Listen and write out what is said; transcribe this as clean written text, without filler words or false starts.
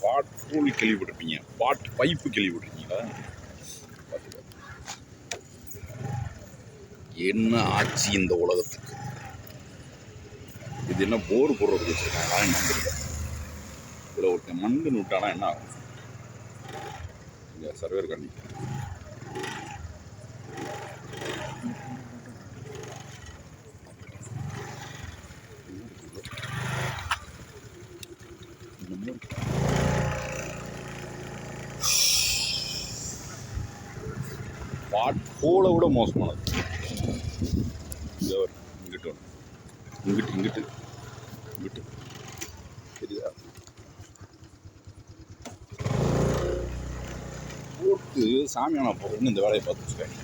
பாட்பூல் கேள்விப்பட்டிருப்பீங்க, பாட் பைப்பு கேள்விப்பட்டிருக்கீங்களா? என்ன ஆட்சி இந்த உலகத்துக்கு! இது என்ன போர் போடுறதுக்கு வச்சுருக்காங்களா என்னன்னு தெரியல. இதில் ஒருத்தன் மண்ணு விட்டானா என்ன ஆகும்? இங்கே சர்வேர் கண்ணி பாட்போலை விட மோசமானது. இங்கிட்டு இங்கிட்டு இங்கிட்டு இங்கிட்டு சரியா போட்டு சாமியான போடுறதுன்னு இந்த வேலையை பார்த்து வச்சுருக்காங்க.